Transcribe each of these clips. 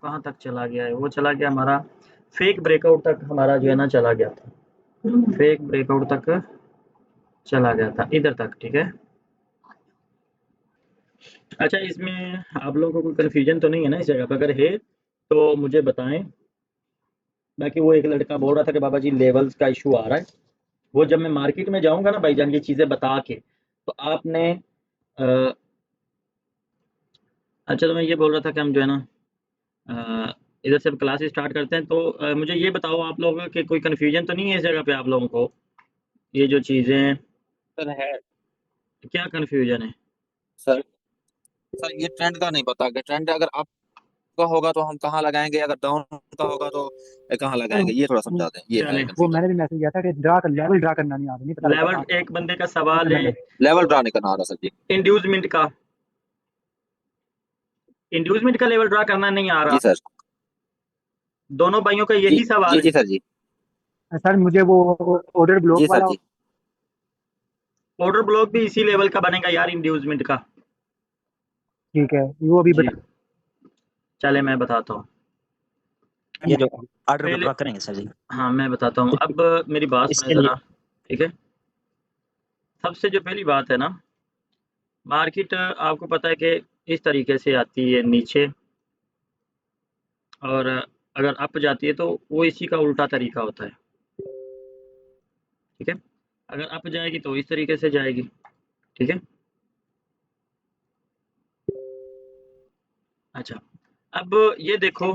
कहाँ तक चला गया है, वो चला गया हमारा फेक ब्रेकआउट तक, हमारा जो है ना चला गया था, फेक ब्रेकआउट तक चला गया था, इधर तक, ठीक है। अच्छा, इसमें आप लोगों को कोई कन्फ्यूजन तो नहीं है ना इस जगह पर? अगर है तो मुझे बताएं। बाकी वो एक लड़का बोल रहा था कि बाबा जी लेवल्स का इशू आ रहा है, वो जब मैं मार्केट में जाऊंगा ना भाईजान ये चीज़ें बता के, तो आपने अ, अच्छा, तो मैं ये बोल रहा था कि हम जो है ना इधर से क्लास स्टार्ट करते हैं, तो मुझे ये बताओ आप लोगों के कोई कन्फ्यूजन तो नहीं है इस जगह पे आप लोगों को? ये जो चीज़ें, सर है। क्या कन्फ्यूजन है? सर सर ये ट्रेंड का नहीं पता कि ट्रेंड अगर आपका होगा तो हम कहाँ लगाएंगे, अगर डाउन का होगा तो कहाँ सर लगाएंगे, ये थोड़ा समझा दें, ये है चले, वो कंफ्यूजन। मैंने भी मैसेज किया था कि ड्रा कर, लेवल ड्रा करना नहीं आता, नहीं पता लगता लेवल, कहाँ एक बंदे का कौन सा सवाल है लेवल। लेवल ड्रा नहीं करना आ रहा सर जी। इंड्यूसमेंट का, इंड्यूसमेंट का लेवल ड्रा करना नहीं आ जी रहा। सर। दोनों भाइयों का जी यही जी सवाल है। जी सर जी। सर मुझे वो ऑर्डर ब्लॉक जी सर वाला। जी। ऑर्डर ब्लॉक भी इसी लेवल का बनेगा यार, इंड्यूसमेंट का। ठीक है, वो अभी जी, बता। चले मैं बताता हूँ ये जो ऑर्डर को पहले। ड्रा करेंगे सर जी, हाँ, मैं बताता हूँ, अब मेरी बात सुने इसके लिए ज़रा, ठीक है। सबसे जो पहली बात है ना, मार्केट आपको पता है कि इस तरीके से आती है नीचे, और अगर अप जाती है तो वो इसी का उल्टा तरीका होता है, ठीक है। अगर अप जाएगी तो इस तरीके से जाएगी, ठीक है। अच्छा, अब ये देखो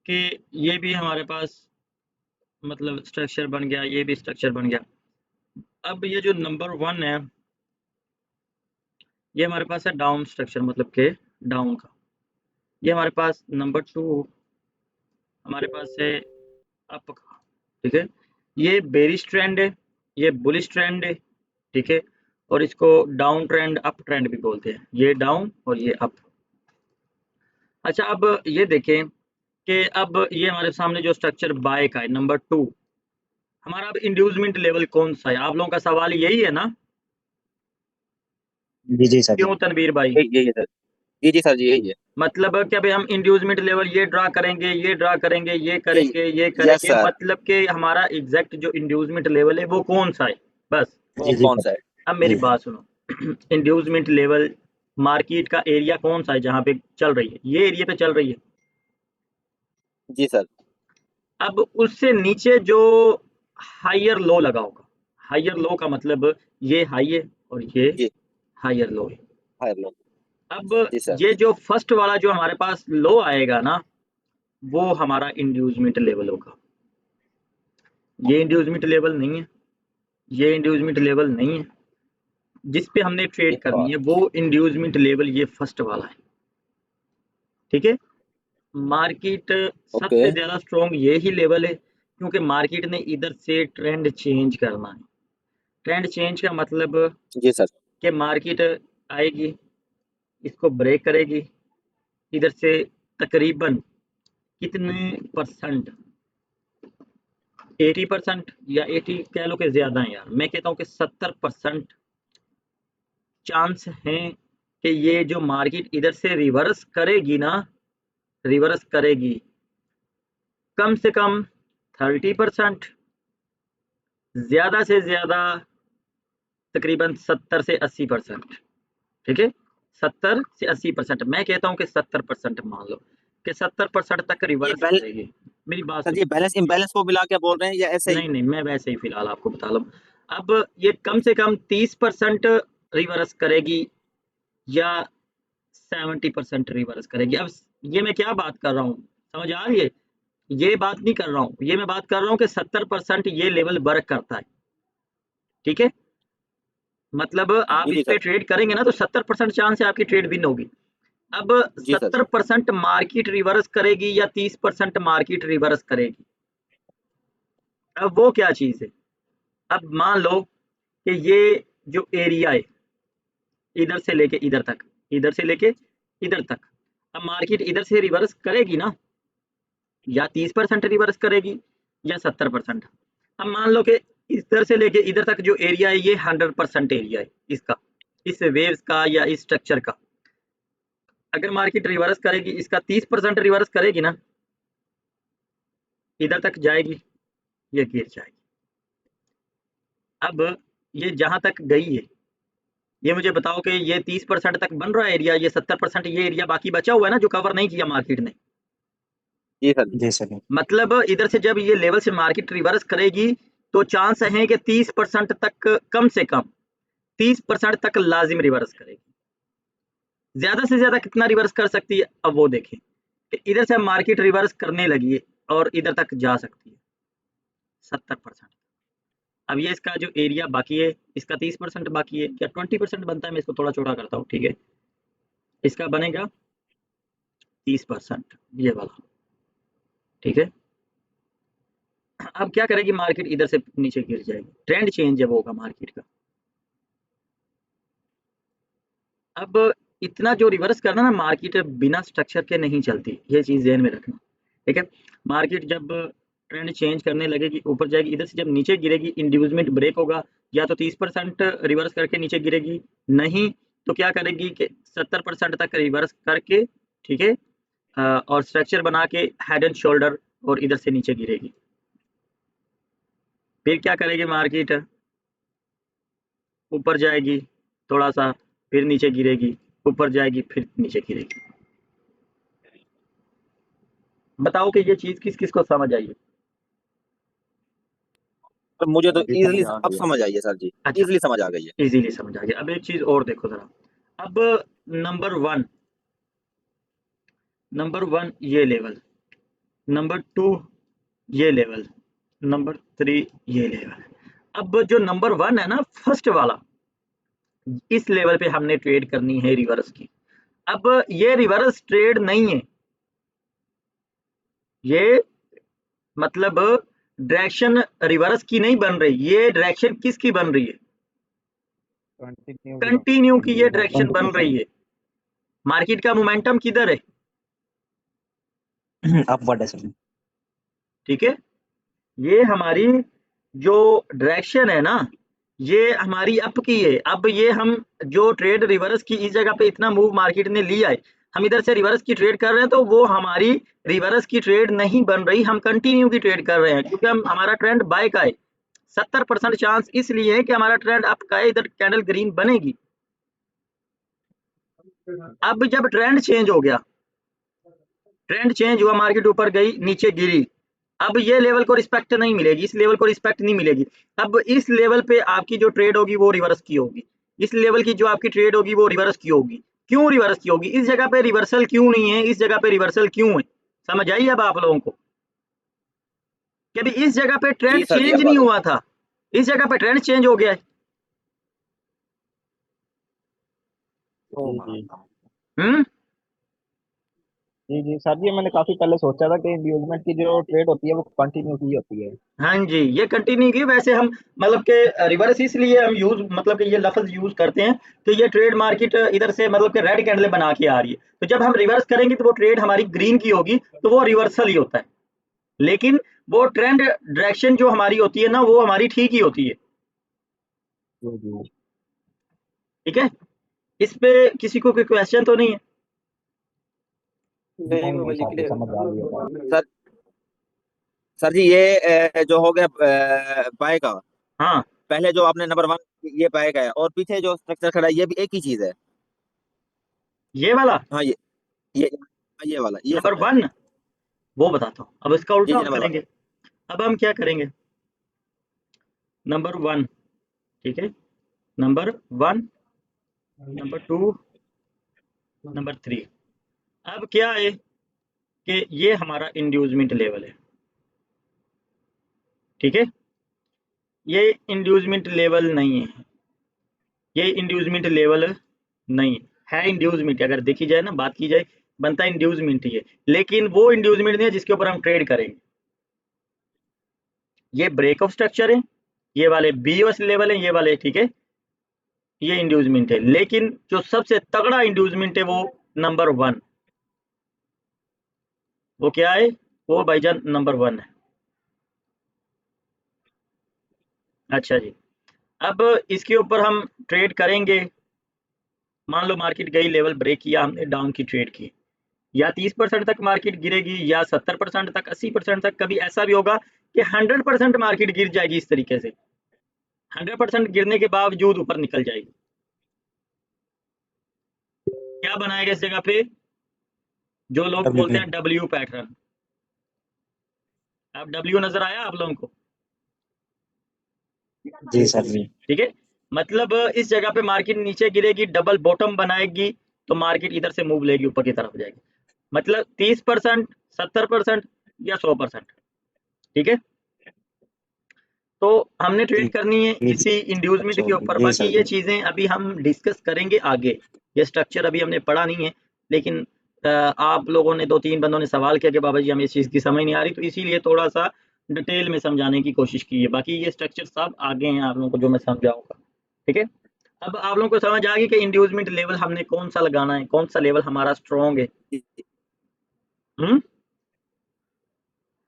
कि ये भी हमारे पास मतलब स्ट्रक्चर बन गया, ये भी स्ट्रक्चर बन गया। अब ये जो नंबर 1 है, ये हमारे पास है डाउन स्ट्रक्चर, मतलब के डाउन का। ये हमारे पास नंबर 2 हमारे पास है अप का, ठीक है। ये बेरिश ट्रेंड है, ये बुलिश ट्रेंड है, ठीक है। और इसको डाउन ट्रेंड, अप ट्रेंड भी बोलते हैं, ये डाउन और ये अप। अच्छा, अब ये देखें कि अब ये हमारे सामने जो स्ट्रक्चर बाय का है नंबर 2, हमारा अब इंड्यूसमेंट लेवल कौन सा है? आप लोगों का सवाल यही है ना? जी जी सर जी। क्यों तनवीर भाई? यही यही है सर। जी जी सर जी, यही है। मतलब क्या भाई, हम इंड्यूसमेंट लेवल ये ड्रा करेंगे, ये ड्रा करेंगे, ये यही। करेंगे, ये यस करेंगे, सर। मतलब कि हमारा एग्जैक्ट जो इंड्यूसमेंट लेवल है वो कौन सा है, बस। वो जी जी कौन सर। सा है। अब मेरी जी बात सुनो इंड्यूसमेंट लेवल मार्केट का एरिया कौन सा है जहाँ पे चल रही है? ये एरिया पे चल रही है। जी सर। अब उससे नीचे जो हायर लो लगा होगा, हायर लो का मतलब ये हाई है और ये जी। हायर लो है। हाय लो। अब जी सर। ये जो फर्स्ट वाला जो हमारे पास लो आएगा ना, वो हमारा इंड्यूसमेंट लेवल होगा। ये इंड्यूसमेंट लेवल नहीं है, ये इंड्यूसमेंट लेवल नहीं है, जिस पे हमने ट्रेड ठीक करनी है। है वो इंड्यूसमेंट लेवल ये फर्स्ट वाला है, ठीक है। Market okay. सबसे ज़्यादा स्ट्रॉन्ग यही लेवल है, क्योंकि मार्केट ने इधर से ट्रेंड चेंज करना है। ट्रेंड चेंज का मतलब जी सर। कि मार्केट आएगी, इसको ब्रेक करेगी, इधर से तकरीबन कितने परसेंट, 80% या 80 कह लो कि ज़्यादा है यार, मैं कहता हूँ कि 70% चांस हैं कि ये जो मार्केट इधर से रिवर्स करेगी ना, रिवर्स करेगी, कम से कम 30%, ज़्यादा से ज़्यादा तकरीबन 70 से 80%, ठीक है। 70 से 80%, मैं कहता हूँ कि 70% मान लो कि 70% तक ये रिवर्स बैल करेगी। मेरी बात सर सुनो। ये बैलेंस इम्बैलेंस को मिला के बोल रहे हैं या ऐसे ही। नहीं नहीं, मैं वैसे ही फिलहाल आपको बता रहा हूँ। अब ये कम से कम 30% रिवर्स करेगी या 70% रिवर्स करेगी। अब ये मैं क्या बात कर रहा हूँ, समझ आ रही है? ये बात नहीं कर रहा हूँ, ये मैं बात कर रहा हूँ कि 70% ये लेवल वर्क करता है, ठीक है। मतलब आप जी इस जी पे सर। ट्रेड करेंगे ना तो 70% चांस है आपकी ट्रेड विन होगी। अब जी सर। 70% मार्केट रिवर्स करेगी या 30% मार्केट रिवर्स करेगी, अब वो क्या चीज़ है? अब मान लो कि ये जो एरिया है इधर से लेके इधर तक, इधर से लेके इधर तक, अब मार्केट इधर से रिवर्स करेगी ना, या 30% रिवर्स करेगी या 70%। अब मान लो कि इधर से लेके इधर तक जो एरिया है ये 100% एरिया है इसका, इस वेव्स का या इस स्ट्रक्चर का। अगर मार्केट रिवर्स करेगी, इसका 30% रिवर्स करेगी ना, इधर तक जाएगी, ये गिर जाएगी। अब ये जहां तक गई है, ये मुझे बताओ कि ये 30% तक बन रहा है एरिया, ये 70% ये एरिया बाकी बचा हुआ है ना, जो कवर नहीं किया मार्केट ने। जी सर जी। जी सर। मतलब इधर से जब ये लेवल से मार्केट रिवर्स करेगी, तो चांस है कि 30% तक, कम से कम 30% तक लाजिम रिवर्स करेगी। ज्यादा से ज्यादा कितना रिवर्स कर सकती है, अब वो देखें कि इधर से मार्केट रिवर्स करने लगी है और इधर तक जा सकती है 70%। अब ये इसका जो एरिया बाकी है, इसका 30% बाकी है, क्या 20% बनता है? मैं इसको थोड़ा छोटा करता हूँ, ठीक है। इसका बनेगा 30%, ये वाला, ठीक है। अब क्या करेगी मार्केट, इधर से नीचे गिर जाएगी, ट्रेंड चेंज जब होगा मार्केट का। अब इतना जो रिवर्स करना ना, मार्केट बिना स्ट्रक्चर के नहीं चलती, ये चीज ध्यान में रखना, ठीक है। मार्केट जब ट्रेंड चेंज करने लगेगी, ऊपर जाएगी, इधर से जब नीचे गिरेगी, इंड्यूसमेंट ब्रेक होगा, या तो 30% रिवर्स करके नीचे गिरेगी, नहीं तो क्या करेगी कि 70% तक रिवर्स करके, ठीक है, और स्ट्रक्चर बना के हेड एंड शोल्डर, और इधर से नीचे गिरेगी। फिर क्या करेगी मार्केट, ऊपर जाएगी थोड़ा सा, फिर नीचे गिरेगी, ऊपर जाएगी, फिर नीचे गिरेगी। बताओ कि ये चीज किस किस को समझ आई है? तो मुझे तो अभी इजीली समझ आ अब गया। समझ आई है सर जी, अच्छा, इजीली समझ आ गई है। इजीली समझ आ गया। अब एक चीज और देखो जरा। अब नंबर वन ये लेवल, नंबर 2 ये लेवल, नंबर 3 ये लेवल। अब जो नंबर 1 है ना, फर्स्ट वाला, इस लेवल पे हमने ट्रेड करनी है रिवर्स की। अब ये रिवर्स ट्रेड नहीं है, ये मतलब डायरेक्शन रिवर्स की नहीं बन रही, ये डायरेक्शन किसकी बन रही है? कंटिन्यू की ये डायरेक्शन बन रही है। मार्केट का मोमेंटम किधर है? अपवर्ड है सर। ठीक है, ये हमारी जो डायरेक्शन है ना, ये हमारी अप की है। अब ये हम जो ट्रेड रिवर्स की इस जगह पे इतना मूव मार्केट ने लिया है, हम इधर से रिवर्स की ट्रेड कर रहे हैं, तो वो हमारी रिवर्स की ट्रेड नहीं बन रही, हम कंटिन्यू की ट्रेड कर रहे हैं, क्योंकि हम हमारा ट्रेंड बाय का है। 70% चांस इसलिए है कि हमारा ट्रेंड अप का है, इधर कैंडल ग्रीन बनेगी। अब जब ट्रेंड चेंज हो गया, ट्रेंड चेंज हुआ, मार्केट ऊपर गई, नीचे गिरी, अब ये लेवल को रिस्पेक्ट नहीं मिलेगी, इस लेवल को रिस्पेक्ट नहीं मिलेगी। अब इस लेवल पे आपकी जो ट्रेड होगी वो रिवर्स की होगी, इस लेवल की जो आपकी ट्रेड होगी वो रिवर्स की होगी। क्यों रिवर्स की होगी? इस जगह पे रिवर्सल क्यों नहीं है, इस जगह पे रिवर्सल क्यों है? समझ आई अब आप लोगों को कि अभी इस जगह पे जी ट्रेंड सर जी, चेंज अब आ नहीं गई। हुआ था, इस जगह पे ट्रेंड चेंज हो गया है। जी हम्म, जी जी सर जी, मैंने काफी पहले सोचा था कि इंड्यूसमेंट की जो ट्रेड होती है वो कंटिन्यू की होती है। हाँ जी, ये कंटिन्यू की। वैसे हम मतलब कि रिवर्स इसलिए हम यूज, मतलब कि ये लफ्ज यूज करते हैं कि ये ट्रेड मार्केट इधर से मतलब कि रेड कैंडल बना के आ रही है, तो जब हम रिवर्स करेंगे तो वो ट्रेड हमारी ग्रीन की होगी, तो वो रिवर्सल ही होता है। लेकिन वो ट्रेंड डायरेक्शन जो हमारी होती है ना, वो हमारी ठीक ही होती है। जी जी। ठीक है, इस पे किसी को कोई क्वेश्चन तो नहीं है? नहीं नहीं सर जी, समझ आ गई बात। सर सर जी, ये जो हो गया बाय का, हाँ, पहले जो आपने नंबर 1 ये बाय का है, और पीछे जो स्ट्रक्चर खड़ा है ये भी एक ही चीज है। ये वाला हाँ ये ये वाला, ये नंबर सब है। 1 वो बताता हूँ। अब इसका जी उल्टा जी, हम नंबर 1। करेंगे। अब हम क्या करेंगे, नंबर 1, ठीक है, नंबर 1, नंबर 2, नंबर 3। अब क्या है कि ये हमारा इंड्यूसमेंट लेवल है, ठीक है, ये इंड्यूसमेंट लेवल नहीं है, ये इंड्यूसमेंट लेवल नहीं है इंड्यूसमेंट अगर देखी जाए ना, बात की जाए, बनता है इंड्यूसमेंट ही है, लेकिन वो इंड्यूसमेंट नहीं है जिसके ऊपर हम ट्रेड करेंगे। ये ब्रेक ऑफ स्ट्रक्चर है, ये वाले बीओएस लेवल है, ये वाले, ठीक है, ये इंड्यूसमेंट है। लेकिन जो सबसे तगड़ा इंड्यूसमेंट है वो नंबर 1, वो क्या है? वो भाईजान नंबर 1 है। अच्छा जी, अब इसके ऊपर हम ट्रेड करेंगे, मान लो मार्केट गई, लेवल ब्रेक किया, हमने डाउन की ट्रेड की, या 30% तक मार्केट गिरेगी, या 70% तक, 80% तक, कभी ऐसा भी होगा कि 100% मार्केट गिर जाएगी। इस तरीके से 100% गिरने के बावजूद ऊपर निकल जाएगी। क्या बनाएगा इस जगह पे? जो लोग बोलते हैं डब्ल्यू पैटर्न। अब डब्ल्यू नजर आया आप लोगों को? जी सर जी। ठीक है, मतलब इस जगह पे मार्केट नीचे गिरेगी, डबल बॉटम बनाएगी, तो मार्केट इधर से मूव लेगी, ऊपर की तरफ जाएगी। मतलब 30%, 70% या 100%। ठीक है, तो हमने ट्रेड करनी है जी इसी इंड्यूसमेंट के ऊपर। जी बाकी सर ये जी। चीजें अभी हम डिस्कस करेंगे आगे। ये स्ट्रक्चर अभी हमने पढ़ा नहीं है, लेकिन आप लोगों ने 2-3 बंदों ने सवाल किया कि बाबा जी हमें इस चीज की समझ नहीं आ रही, तो इसीलिए थोड़ा सा डिटेल में समझाने की कोशिश की है। बाकी ये स्ट्रक्चर सब आगे हैं आप लोगों को जो मैं समझाऊंगा। ठीक है, अब आप लोगों को समझ आ गई कि इंड्यूसमेंट लेवल हमने कौन सा लगाना है, कौन सा लेवल हमारा स्ट्रॉन्ग है। हम्म,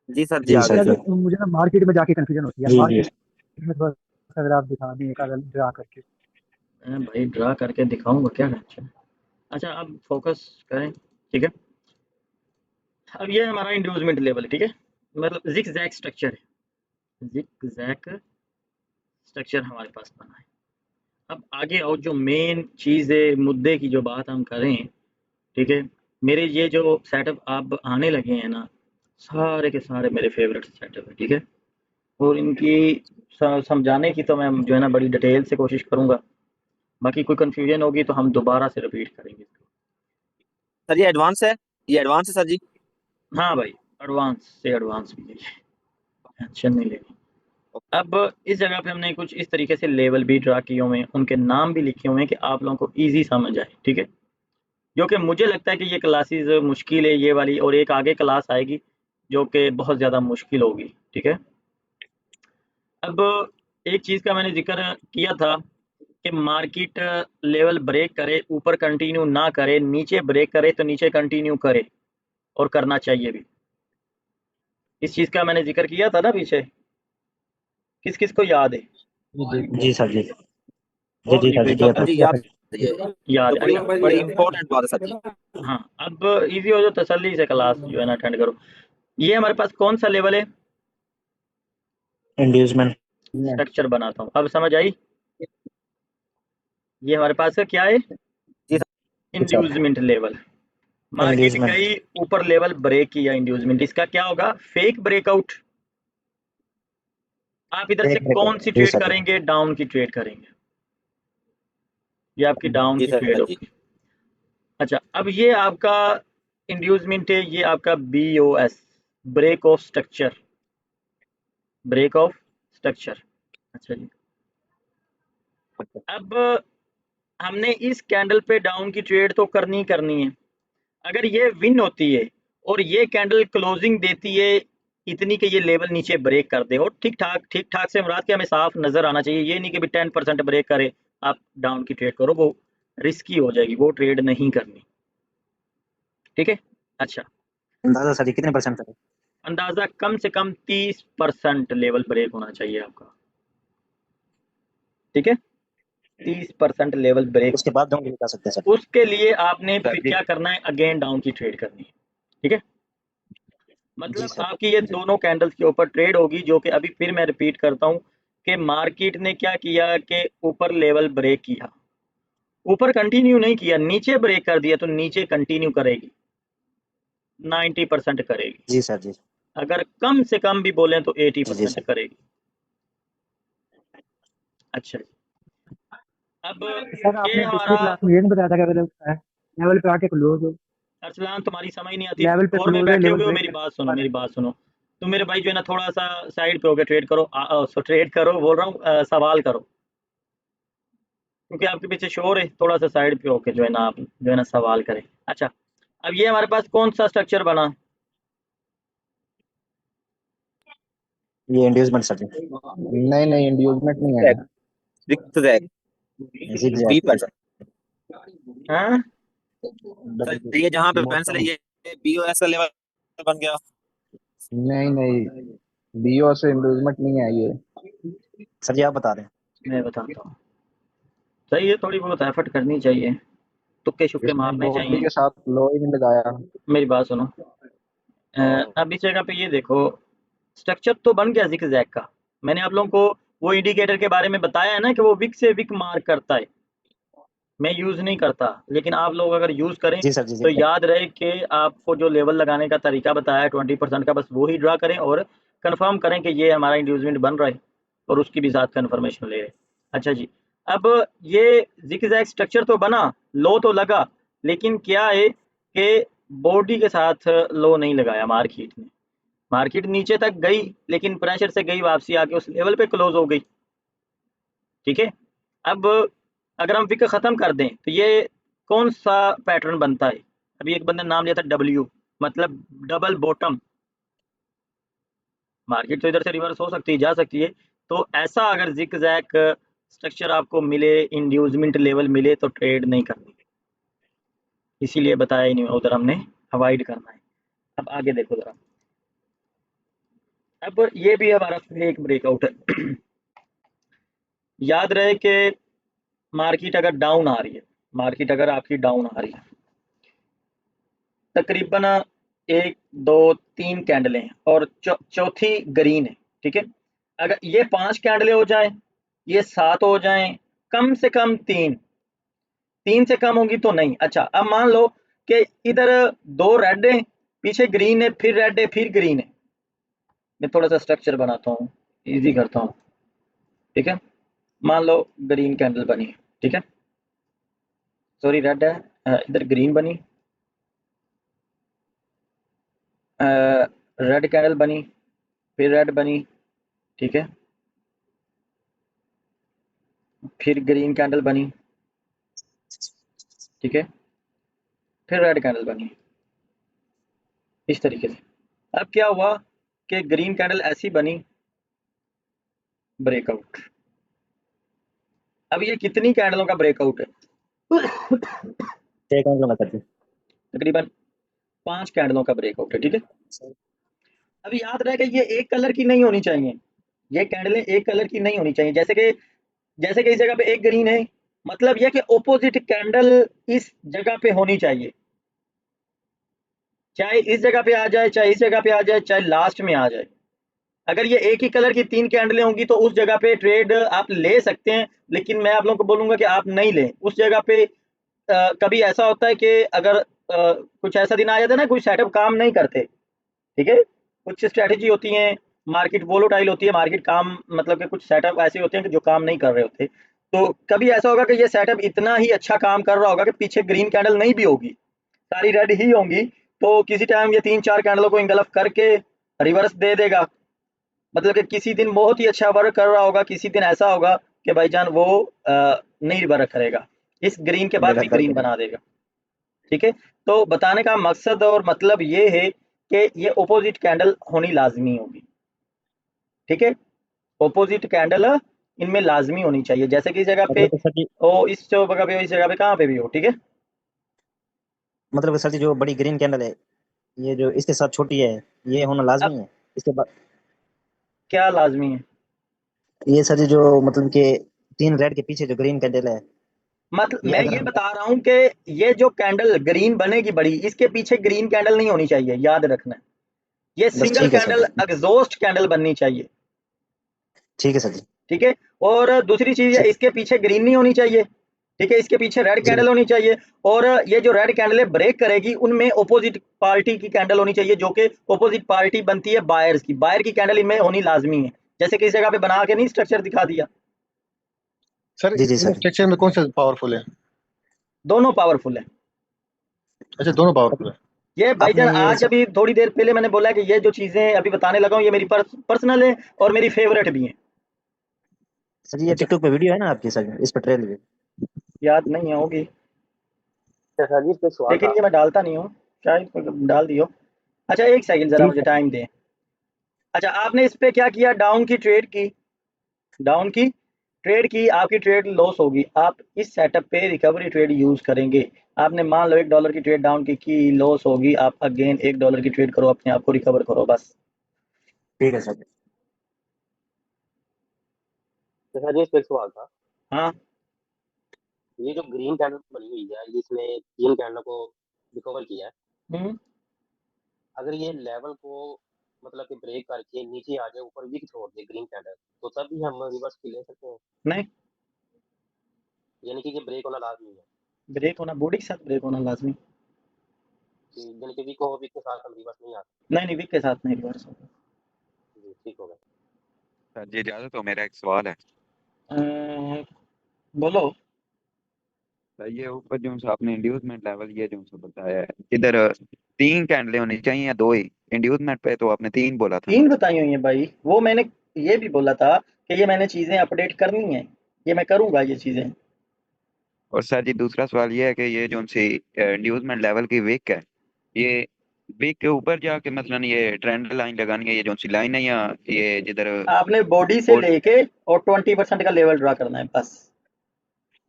जी सर जी जी आ सर गई सर सर। जी। मुझे ना मार्केट में जाके कंफ्यूजन होती है जी जी। मार्केट में, थोड़ा सा अगर आप दिखा दें एक आधा ड्रा करके। भाई ड्रा करके दिखाऊंगा, क्या टेंशन है। अच्छा, अब फोकस करें। ठीक है, अब ये हमारा इंड्यूसमेंट लेवल है। ठीक है, मतलब जिग जैग स्ट्रक्चर है, जिग जैग स्ट्रक्चर हमारे पास बना है। अब आगे और जो मेन चीज़ है, मुद्दे की जो बात हम करें, ठीक है, मेरे ये जो सेटअप आप आने लगे हैं ना, सारे के सारे मेरे फेवरेट सेटअप है। ठीक है, और इनकी समझाने की तो मैं जो है ना बड़ी डिटेल से कोशिश करूँगा। बाकी कोई कन्फ्यूजन होगी तो हम दोबारा से रिपीट करेंगे इसको। सर ये एडवांस है, ये एडवांस है सर जी। हाँ भाई, एडवांस से एडवांस भी है, टेंशन नहीं लेनी। अब इस जगह पे हमने कुछ इस तरीके से लेवल भी ड्रा किए हुए हैं, उनके नाम भी लिखे हुए हैं कि आप लोगों को ईज़ी समझ आए। ठीक है, जो कि मुझे लगता है कि ये क्लासेस मुश्किल है ये वाली, और एक आगे क्लास आएगी जो कि बहुत ज़्यादा मुश्किल होगी। ठीक है, अब एक चीज़ का मैंने ज़िक्र किया था कि मार्केट लेवल ब्रेक करे, ऊपर कंटिन्यू ना करे, नीचे ब्रेक करे तो नीचे कंटिन्यू करे, और करना चाहिए भी। इस चीज़ का मैंने ज़िक्र किया था ना पीछे, किस-किस को याद है? जी सर जी। जी और जी भी सर कोई जी सब किया था। सर बता, जी याद है ये, याद तो है? बड़ी अच्छा, बड़ी इंपॉर्टेंट बात है सर जी। हाँ, अब ईज़ी हो जो तसल्ली से क्लास जो है ना अटेंड करो। ये हमारे पास कौन-सा लेवल है? इंड्यूसमेंट। स्ट्रक्चर बनाता हूँ, अब समझ आई? ये हमारे पास का क्या है? जी sir. Inducement level. Market inducement. गई ऊपर, लेवल ब्रेक किया इंड्यूसमेंट, इसका क्या होगा? Fake breakout. आप इधर से एक मिनट। कौन सी जी ट्रेड सर जी। करेंगे? डाउन की ट्रेड करेंगे, ये आपकी डाउन जी की ट्रेड सर जी। होगी। अच्छा, अब ये आपका इंड्यूसमेंट है, ये आपका BOS, break of structure, break of structure. अच्छा जी, अब हमने इस कैंडल पे डाउन की ट्रेड तो करनी करनी है। अगर ये विन होती है और ये कैंडल क्लोजिंग देती है इतनी कि ये लेवल नीचे ब्रेक कर दे, और ठीक ठाक, ठीक ठाक से मुराद के हमें साफ नजर आना चाहिए, ये नहीं कि भी 10% ब्रेक करे आप डाउन की ट्रेड करो, वो रिस्की हो जाएगी, वो ट्रेड नहीं करनी। ठीक है, अच्छा, अंदाजा सर जी कितने परसेंट है? अंदाजा कम से कम 30% लेवल ब्रेक होना चाहिए आपका। ठीक है, 30% लेवल ब्रेक, उसके बाद डाउन जा सकते हैं सर। उसके लिए आपने सर फिर जी क्या करना है? अगेन डाउन की ट्रेड करनी है। ठीक है, जी मतलब सर आपकी ये दोनों कैंडल्स के ऊपर ट्रेड होगी, जो कि अभी फिर मैं रिपीट करता हूँ कि मार्केट ने क्या किया कि ऊपर लेवल ब्रेक किया, ऊपर कंटिन्यू नहीं किया, नीचे ब्रेक कर दिया, तो नीचे कंटिन्यू करेगी, 90% करेगी। जी सर जी। अगर कम से कम भी बोलें तो जी जी 80% सर। करेगी। अच्छा जी, अब सर ये आपने पिछली हमारा, क्लास में ये नहीं बताया था कि अगर लेवल पे आके क्लोज हो, अरसलान तुम्हारी समझ नहीं आती, लेवल पे और में क्लोज है, बैठे लेवल हुए हो, ब्रेक मेरी करने बात के सुनो, बाद मेरी बात सुनो। तुम मेरे भाई जो है ना थोड़ा सा साइड पे होकर ट्रेड करो, ट्रेड करो बोल रहा हूँ, सवाल करो, क्योंकि आपके पीछे शोर है, थोड़ा सा साइड पे होके जो है ना आप जो है ना सवाल करें। अच्छा, अब ये हमारे पास कौन सा स्ट्रक्चर बना? ये इंड्यूसमेंट सर जी। नहीं नहीं, इंड्यूसमेंट नहीं है। रिक्त जैक जिगजैग। बी पर। हाँ, सर ये जहाँ पे पेंसिल है ये BOS का लेवल बन गया। नहीं नहीं, बीओ से इंड्यूसमेंट नहीं है ये। सर जी आप बता रहे हैं। मैं बताता हूँ, सही है, थोड़ी बहुत एफर्ट करनी चाहिए। तुक्के शुक्के इसने मारने बॉडी चाहिए। के साथ लो ही नहीं लगाया। मेरी बात सुनो, अब इस जगह पे ये देखो, स्ट्रक्चर तो बन गया जिग जैग का। मैंने आप लोगों को वो इंडिकेटर के बारे में बताया है ना कि वो विक से विक मार्क करता है। मैं यूज़ नहीं करता, लेकिन आप लोग अगर यूज़ करें जी सर जी तो जी याद रहे कि आपको जो लेवल लगाने का तरीका बताया है 20% का, बस वो ही ड्रा करें और कंफर्म करें कि ये हमारा इंड्यूसमेंट बन रहा है और उसकी भी साथ कंफर्मेशन ले रहे हैं। अच्छा जी, अब ये जिग-जैग स्ट्रक्चर तो बना, लो तो लगा, लेकिन क्या है कि बॉडी के साथ लो नहीं लगाया मार्केट ने। मार्केट नीचे तक गई, लेकिन प्रेशर से गई वापसी आके उस लेवल पे क्लोज हो गई। ठीक है, अब अगर हम विक खत्म कर दें तो ये कौन सा पैटर्न बनता है? अभी एक बंदे ने नाम लिया था डब्ल्यू, मतलब डबल बॉटम। मार्केट तो इधर से रिवर्स हो सकती है, जा सकती है। तो ऐसा अगर जिग जैग स्ट्रक्चर आपको मिले, इंड्यूसमेंट लेवल मिले, तो ट्रेड नहीं करनी, इसीलिए बताया ही नहीं, उधर हमने अवॉइड करना है। अब आगे देखो जरा, अब ये भी हमारा फेक ब्रेकआउट है। याद रहे कि मार्केट अगर डाउन आ रही है, मार्केट अगर आपकी डाउन आ रही है, तकरीबन 1, 2, 3 कैंडलें हैं और चौथी ग्रीन है। ठीक है, अगर ये 5 कैंडलें हो जाए, ये 7 हो जाएं, कम से कम 3 से कम होगी तो नहीं। अच्छा, अब मान लो कि इधर 2 रेड है, पीछे ग्रीन है, फिर रेड है, फिर ग्रीन है। मैं थोड़ा सा स्ट्रक्चर बनाता हूँ, इजी करता हूँ। ठीक है, मान लो ग्रीन कैंडल बनी है, ठीक है, सॉरी रेड है, इधर ग्रीन बनी, रेड कैंडल बनी, फिर रेड बनी, ठीक है, फिर ग्रीन कैंडल बनी, ठीक है, फिर रेड कैंडल बनी, इस तरीके से। अब क्या हुआ कि ग्रीन कैंडल ऐसी बनी, ब्रेकआउट। अब ये कितनी कैंडलों का ब्रेकआउट है? ठीक है सर जी। तकरीबन 5 कैंडलों का ब्रेकआउट है। ठीक है, अब याद रहे कि ये एक कलर की नहीं होनी चाहिए, ये कैंडलें एक कलर की नहीं होनी चाहिए। जैसे कि इस जगह पे एक ग्रीन है, मतलब यह कि ऑपोजिट कैंडल इस जगह पे होनी चाहिए, चाहे इस जगह पे आ जाए, चाहे इस जगह पे आ जाए, चाहे लास्ट में आ जाए। अगर ये एक ही कलर की 3 कैंडलें होंगी तो उस जगह पे ट्रेड आप ले सकते हैं, लेकिन मैं आप लोगों को बोलूंगा कि आप नहीं लें उस जगह पे। कभी ऐसा होता है कि अगर कुछ ऐसा दिन आ जाता है ना, कुछ सेटअप काम नहीं करते, ठीक है, कुछ स्ट्रैटेजी होती हैं, मार्केट वोलेटाइल होती है, मार्केट काम मतलब कि कुछ सेटअप ऐसे होते हैं कि जो काम नहीं कर रहे होते। तो कभी ऐसा होगा कि ये सेटअप इतना ही अच्छा काम कर रहा होगा कि पीछे ग्रीन कैंडल नहीं भी होगी, सारी रेड ही होंगी, तो किसी टाइम ये 3-4 कैंडलों को इंगल्फ करके रिवर्स दे देगा। मतलब कि किसी दिन बहुत ही अच्छा वर्क कर रहा होगा, किसी दिन ऐसा होगा कि भाईजान वो नहीं वर्क करेगा, इस ग्रीन के बाद भी ग्रीन बना देगा। ठीक है, तो बताने का मकसद और मतलब ये है कि ये ऑपोजिट कैंडल होनी लाजमी होगी। ठीक है, ऑपोजिट कैंडल इनमें लाजमी होनी चाहिए, जैसे कि इस जगह पे मतलब कि सर जी, हो, इस जगह पे हो, इस जगह पे, कहाँ पे भी हो। ठीक है, मतलब कि सर जी जो बड़ी ग्रीन कैंडल है, ये जो इसके साथ छोटी है, ये होना अब लाजमी है। इसके बाद क्या लाजमी है? ये सर जी जो मतलब कि 3 रेड के पीछे जो ग्रीन कैंडल है, मतलब ये मैं अगर ये हम बता रहा हूँ कि ये जो कैंडल ग्रीन बनेगी बड़ी, इसके पीछे ग्रीन कैंडल नहीं होनी चाहिए, याद रखना। ये बस सिंगल ठीक है सर कैंडल जी, एग्जॉस्ट कैंडल बननी चाहिए। ठीक है सर जी ठीक है, और दूसरी चीज है, ठीक इसके पीछे ग्रीन नहीं होनी चाहिए। ठीक है, इसके पीछे रेड जी कैंडल होनी चाहिए, और ये जो रेड कैंडल ब्रेक करेगी उनमें ऑपोजिट पार्टी की कैंडल होनी चाहिए, जो कि ऑपोजिट पार्टी बनती है बायर्स की, बायर की कैंडल इनमें होनी लाजमी है। जैसे कि इस जगह पे बना के नहीं स्ट्रक्चर दिखा दिया, सर जी इन सर जी। स्ट्रक्चर में कौन सा पावरफुल है? दोनों पावरफुल है। अच्छा, दोनों पावरफुल है। ये भाईजान आपने ये आज अभी थोड़ी देर पहले मैंने बोला कि ये जो चीजें अभी बताने लगा हूँ ये मेरी पर्सनल है और मेरी फेवरेट भी है। सर जी ये अच्छा टिकटॉक पे वीडियो है ना आपकी, सर जी इस पर ट्रेल भी। याद नहीं है, होगी, सर जी, इस पे सवाल लेकिन था। ये मैं डालता नहीं हूँ, शायद डाल दियो। अच्छा, एक सेकंड जरा ठीक मुझे है टाइम दें। अच्छा, आपने इस पे क्या किया, डाउन की ट्रेड की, डाउन की ट्रेड की, आपकी ट्रेड लॉस होगी, आप इस सेटअप पे रिकवरी ट्रेड यूज करेंगे। आपने मान लो $1 की ट्रेड डाउन की लॉस होगी, आप अगेन $1 की ट्रेड करो, अपने आप को रिकवर करो, बस। ठीक है सर जी। तो सर जी, इस पे सवाल था। हाँ, ये जो ग्रीन कैंडल बनी हुई है जिसने 3 कैंडल को रिकवर किया है, हम्म अगर ये लेवल को मतलब कि ब्रेक करके नीचे आ जाए, ऊपर वीक छोड़ दे ग्रीन कैंडल, तो तब भी हम रिवर्स की ले सकते हैं। नहीं, यानी कि ये ब्रेक होना लाजमी है ब्रेक होना बॉडी के साथ ब्रेक होना लाजमी। कि यानी कि वीक हो, वीक के साथ हम रिवर्स नहीं आ नहीं नहीं, वीक के साथ नहीं रिवर्स होगा। सकते। जी ठीक हो गया। सर जी इजाजत हो, मेरा एक सवाल है। बोलो। सर ये ऊपर जो सा आपने इंड्यूसमेंट लेवल ये जो सा बताया है, इधर 3 कैंडलें होनी चाहिए या 2 ही? इंड्यूसमेंट पे तो आपने 3 बोला था ना। 3 बताई हुई है भाई, वो मैंने ये भी बोला था कि ये मैंने चीजें अपडेट करनी है, ये मैं करूंगा ये चीजें। और सर जी दूसरा सवाल ये है कि ये जो सी इंड्यूसमेंट लेवल की विक है, ये विक के ऊपर जाके मतलब ये ट्रेंड लाइन लगानी है, ये जो सी लाइन है, या ये जिधर आपने बॉडी से बोर्ड? लेके और 20% का लेवल ड्रा करना है बस।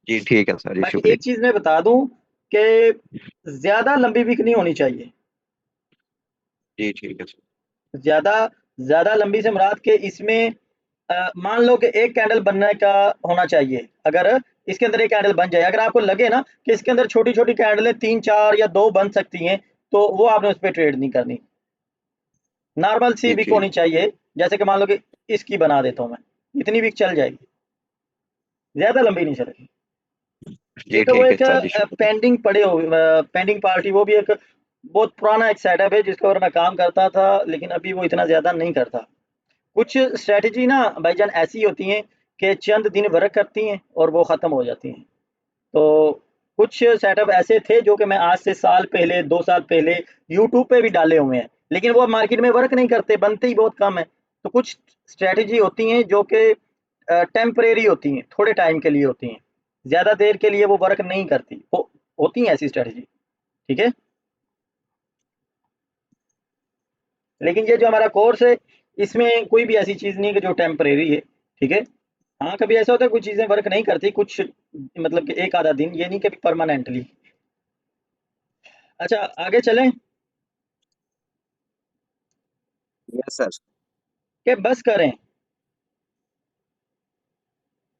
जी ठीक है सर जी, बाकी एक शुक्रिया। चीज मैं बता दूं कि ज्यादा लंबी विक नहीं होनी चाहिए। जी ठीक है सर। ज्यादा ज्यादा लंबी से मुराद के इसमें मान लो कि एक कैंडल बनने का होना चाहिए। अगर इसके अंदर एक कैंडल बन जाए, अगर आपको लगे ना कि इसके अंदर छोटी छोटी कैंडलें 3 4 या 2 बन सकती हैं, तो वो आपने उस पर ट्रेड नहीं करनी। नॉर्मल सी जी विक ठीक। होनी चाहिए, जैसे कि मान लो कि इसकी बना देता हूँ मैं, इतनी विक चल जाएगी, ज्यादा लंबी नहीं चलेगी। जी एक वो ठीक है एक सर जी, शुक्रिया। पेंडिंग पड़े हो, पेंडिंग पार्टी, वो भी एक बहुत पुराना एक सेटअप है जिसके ऊपर मैं काम करता था, लेकिन अभी वो इतना ज्यादा नहीं करता। कुछ स्ट्रेटजी ना भाईजान ऐसी होती हैं कि चंद दिन वर्क करती हैं और वो खत्म हो जाती हैं। तो कुछ सेटअप ऐसे थे जो कि मैं आज से साल पहले 2 साल पहले यूट्यूब पे भी डाले हुए हैं, लेकिन वो मार्केट में वर्क नहीं करते, बनते ही बहुत कम है। तो कुछ स्ट्रेटजी होती हैं जो कि टेम्परेरी होती हैं, थोड़े टाइम के लिए होती हैं, ज़्यादा देर के लिए वो वर्क नहीं करती, वो होती हैं ऐसी स्ट्रेटजी। ठीक है, लेकिन ये जो हमारा कोर्स है, इसमें कोई भी ऐसी चीज़ नहीं है कि जो टेम्परेरी है। ठीक है, हाँ कभी ऐसा होता है कुछ चीज़ें वर्क नहीं करती, कुछ मतलब कि एक आधा दिन, ये नहीं कभी परमानेंटली। अच्छा आगे चलें यस सर। कि बस करें?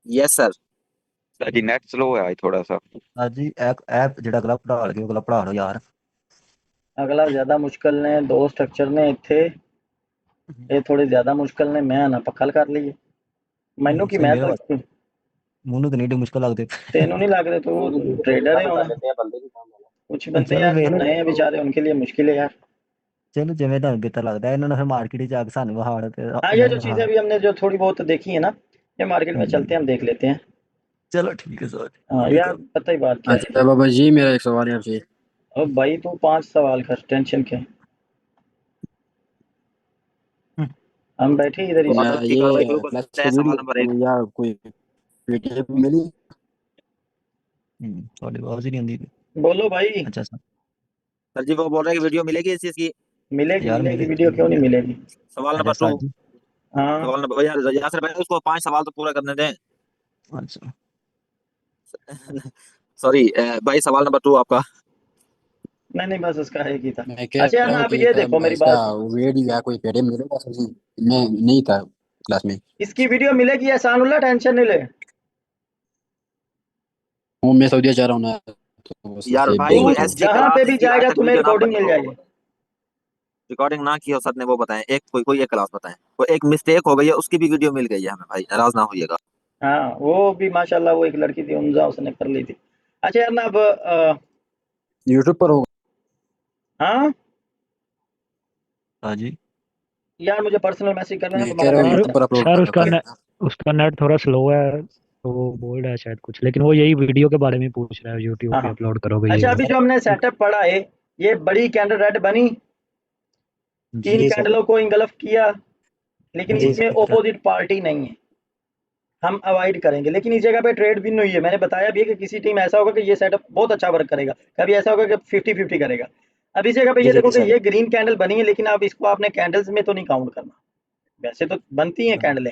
Yes sir. सर जी नेट स्लो है आज थोड़ा सा। हाँ जी, ऐप ਜਿਹੜਾ ਅਗਲਾ ਪੜ੍ਹਾ ਲਗੇ ਅਗਲਾ ਪੜ੍ਹਾ ਲਓ ਯਾਰ। अगला ज़्यादा मुश्किल ने, 2 स्ट्रक्चर ने इत्थे, ये थोड़े ज़्यादा मुश्किल ने, मैं ना पक्कल कर लिए। मैनू की ਸਹੀ मैं ਮੇਰੇ तो ਵਾਸਤੇ ਮੈਨੂੰ ਤਾਂ ਨਹੀਂ ਏਡੀ ਮੁਸ਼ਕਲ ਲੱਗਦੇ। तेनू नहीं लग रहे, तो ट्रेडर है कर होना। लेते हैं, बंदे भी काम है। कुछ बंदे ਚਲੋ यार ਵੇਖ जो ਲਓ, नए हैं बेचारे, उनके लिए मुश्किल है यार। ਚਲੋ ਜਿਵੇਂ ਤੁਹਾਨੂੰ ਬਿਹਤਰ ਲੱਗਦਾ। ਇਹਨਾਂ ਨੂੰ ਫਿਰ ਮਾਰਕੀਟ 'ਚ ਜਾ ਕੇ ਸਾਨੂੰ ਵਹਾੜ ਤੇ हाँ, ये ਮੈਂ जो चीज़ें ਵਹਾੜ। अभी हमने जो थोड़ी बहुत देखी है ना, ये मार्केट में चलते हैं, हम देख लेते हैं। चलो ठीक है सर, हाँ ठीक यार, है। पता ही बात क्या है। अच्छा बाबा जी, मेरा एक सवाल है आपसे। अब भाई तू 5 सवाल कर, टेंशन क्या है? हम बैठे इधर ही तो हैं। या अदब की कार्रवाई शुरू ये कर क्लास सकते की हैं। सवाल नंबर 1। वीडियो या कोई पीडीएफ मिली? ਤੁਹਾਡੀ ਆਵਾਜ਼ ही नहीं आती। बोलो भाई। अच्छा सर, सर जी वो बोल रहे हैं कि वीडियो मिलेगी इस चीज की। मिलेगी यार मिलेगी, मेरे वीडियो क्यों नहीं मिलेगी? सवाल अच्छा नंबर 2। सर जी। हाँ, सवाल नंबर यार यासर भाई उसको 5 सवाल तो पूरा करने दें। अच्छा सॉरी भाई, सवाल नंबर 2 आपका। नहीं नहीं, बस उसका एक ही था। मैं कह अच्छा यार रहा ना, हूँ आप कि ये देखो मेरी इसका बात सुनो, वीडियो या कोई पीडीएफ मिलेगा सर जी? मैं नहीं था क्लास में। इसकी वीडियो मिलेगी एहसानुल्लाह, टेंशन नहीं ले। हूँ मैं सऊदीया जा रहा हूँ ना, तो बस यार इसलिए भाई बोल तू कोई रहा था। ऐसी जहाँ पे क्लास भी जिसकी आज जाएगा तक तुम्हें वीडियो ना रिकॉर्डिंग बनी मिल हो, जाएगी। रिकॉर्डिंग ना की हो सर ने, वो बताएं। एक कोई एक क्लास बताएं, कोई एक मिस्टेक हो गई है उसकी भी वीडियो मिल गई है हमें भाई, नाराज ना होइएगा। हाँ, वो भी माशाल्लाह, वो एक लड़की थी उमजा, उसने कर ली थी। अच्छा यार ना अब यूट्यूब पर होगा? हाँ हाँ जी। यार, मुझे पर्सनल मैसेज कर लेना, मैं कह तुम्हारा रहा हूँ नाम सर यूट्यूब बता। पर अपलोड सर उसका करेगा। उसका नेट थोड़ा स्लो है, तो वो बोल रहा है शायद कुछ, लेकिन वो यही वीडियो के बारे में पूछ रहा है, यूट्यूब हाँ पे हाँ। अपलोड करोगे यही अच्छा, वाला। अभी जो हमने सेटअप पढ़ा है, ये बड़ी कैंडल रेड बनी, जी 3 सर। कैंडलों को इंगल्फ किया, लेकिन जी इसमें सर। ओपोजिट पार्टी नहीं है, हम अवॉइड करेंगे। लेकिन इस जगह पे ट्रेड विन हुई है, मैंने बताया भी है कि किसी टीम ऐसा होगा कि ये सेटअप बहुत अच्छा वर्क करेगा, कभी ऐसा होगा कि 50-50 करेगा। अब इस जगह पे जी ये जी देखो जी कि सर। ये ग्रीन कैंडल बनी है, लेकिन अब इसको आपने कैंडल्स में तो नहीं काउंट करना। वैसे तो बनती हैं कैंडलें।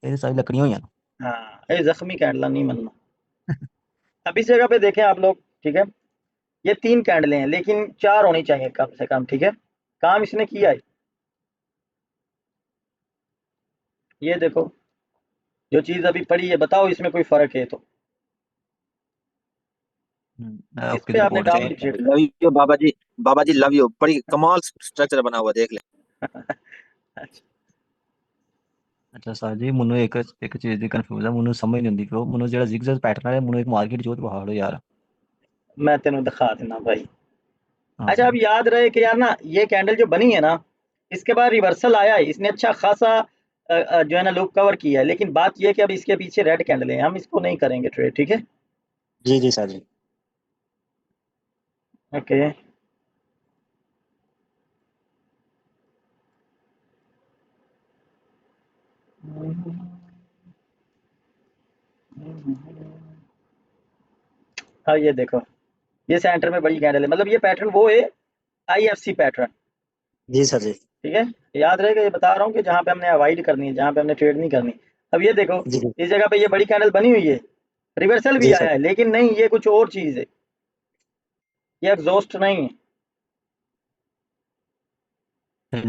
ये सारी लकड़ियां हुई हैं। हाँ, ये जख्मी कैंडला नहीं बनना। अब इस जगह पे देखें आप लोग, ठीक है, ये 3 कैंडलें हैं, लेकिन 4 होनी चाहिए कम से कम। ठीक है, काम इसने किया है। ये देखो, जो चीज़ अभी पड़ी है, बताओ इसमें कोई फ़र्क है तो? मैं इस आपकी पे तरफ आपने पहुंच डाउन गया। की trade love you Baba ji love you, बड़ी कमाल स्ट्रक्चर बना हुआ, देख ले। अच्छा ਅੱਛਾ ਸਰ ਜੀ ਮੈਨੂੰ ਇੱਕ ਚੀਜ਼ ਦੀ ਕਨਫਿਊਜ਼ਨ ਮੈਨੂੰ ਸਮਝ ਨਹੀਂ ਆਉਂਦੀ ਕਿ ਮੈਨੂੰ ਜਿਹੜਾ ਜ਼ਿਗਜ਼ੈਗ ਪੈਟਰਨ ਹੈ ਮੈਨੂੰ ਇੱਕ ਮਾਰਕੀਟ ਚੋਂ ਪਹਾੜ ਯਾਰ। मैं तेन दिखा देना भाई। हाँ अच्छा अब याद रहे कि यार ना ये कैंडल जो बनी है ना, इसके बाद रिवर्सल आया है, इसने अच्छा खासा जो है ना लुक कवर किया है, लेकिन बात ये है कि अब इसके पीछे रेड कैंडल है, हम इसको नहीं करेंगे ट्रेड, ठीक है। जी जी सर जी। ओके हाँ ये देखो, ये सेंटर में बड़ी कैंडल है, मतलब ये पैटर्न वो है आईएफसी पैटर्न, जी सर जी। ठीक है। याद रहेगा, ये बता रहा हूँ कि जहाँ पे हमने अवॉइड करनी है, जहाँ पे हमने ट्रेड नहीं करनी। अब ये देखो, जी जी इस जगह पे ये बड़ी कैंडल बनी हुई है, रिवर्सल भी जी आया सर। है, लेकिन नहीं ये कुछ और चीज है, ये एग्जॉस्ट नहीं है।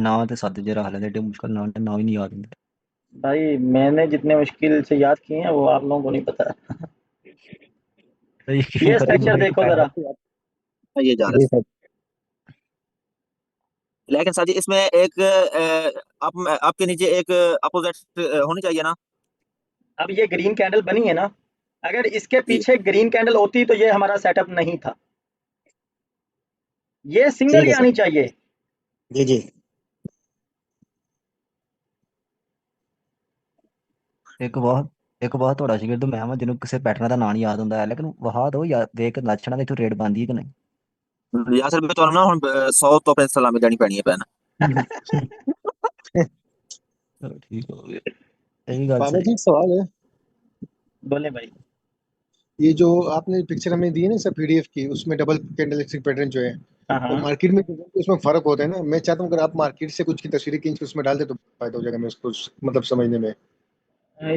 ना तो साथ जरा हाल है मुश्किल ना ना ही नहीं याद होंगे। भाई मैंने जितने मुश्किल से याद किए हैं वो आप लोगों को नहीं पता। तो यकीन ये करें स्ट्रक्चर मुझे एक देखो पैटर्न जरा, ये जा रहा जी है, सर। लेकिन सर जी इसमें एक आपके नीचे एक अपोजिट होनी चाहिए ना। अब ये ग्रीन कैंडल बनी है ना, अगर इसके जी पीछे ग्रीन कैंडल होती तो ये हमारा सेटअप नहीं था, ये सिंगल ठीक ही है आनी सर। चाहिए। जी जी। ਇੱਕ ਵਾਰ ਤੁਹਾਡਾ ਸ਼ਾਗਿਰਦ ਮੈਂ ਵਾ ਜਿਹਨੂੰ ਕਿਸੇ ਪੈਟਰਨ ਦਾ ਨਾਂ ਨਹੀਂ ਯਾਦ ਹੁੰਦਾ ਹੈ ਲੇਕਿਨ ਵਹਾ ਦੋ ਯਾਰ ਦੇਖ ਕੇ ਲੱਛਣਾ ਦੇ ਤੂੰ ਰੇਡ ਬੰਦੀ ਹੈ ਕਿ ਨਹੀਂ। यासर भी तो ना ਹੁਣ 100 ਤੋਂ 5 ਸਲਾਮੀ ਦੇਣੀ ਪੈਣੀ ਹੈ ਪੈਨ। ਚਲੋ ਠੀਕ ਹੋ ਗਿਆ ਸਹੀ ਗੱਲ बाबा सही। जी एक सवाल है, बोले भाई, ये जो आपने पिक्चर हमें दी है ना सर पीडीएफ की, उसमें डबल कैंडलस्टिक पैटर्न जो है हाँ वो हाँ मार्केट में उसमें फर्क होता है ना। मैं चाहता हूँ अगर आप मार्केट से कुछ की तस्वीरें खींच के उसमें डाल दे तो फायदा हो जाएगा, मैं उसको मतलब समझने में।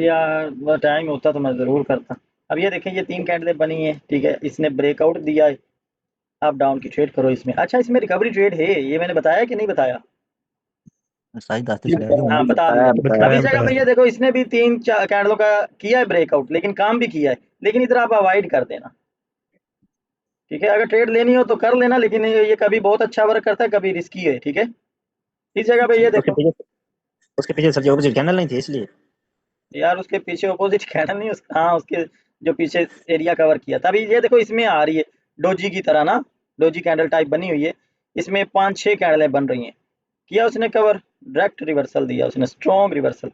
यार वो टाइम होता तो मैं ज़रूर करता। अब ये देखें, ये 3 कैंडलें बनी हैं, ठीक है, इसने ब्रेकआउट दिया है, आप डाउन की ट्रेड करो इसमें। अच्छा इसमें रिकवरी ट्रेड है, ये मैंने बताया कि नहीं बताया? सही दस तो ये छड़िया कि हाँ, मैंने बता दिया। बताया अब बताया इस जगह पे बताया ये देखो, इसने भी 3 कैंडलों का किया है ब्रेकआउट, लेकिन काम भी किया है, लेकिन इधर आप अवॉइड कर देना, ठीक है। अगर ट्रेड लेनी हो तो कर लेना, लेकिन ये कभी बहुत अच्छा वर्क करता है, कभी रिस्की है, ठीक है। इस जगह पे ये उसके देखो, पीछे उसके पीछे सर जी ऑपोजिट कैंडल नहीं थी इसलिए। यार उसके पीछे अपोजिट कैंडल नहीं, हाँ उसके जो पीछे एरिया कवर किया था। अभी ये देखो, इसमें आ रही है डोजी की तरह ना, डोजी कैंडल टाइप बनी हुई है, इसमें 5-6 कैंडलें बन रही हैं, किया उसने कवर, डायरेक्ट रिवर्सल दिया उसने, स्ट्रॉन्ग रिवर्सल।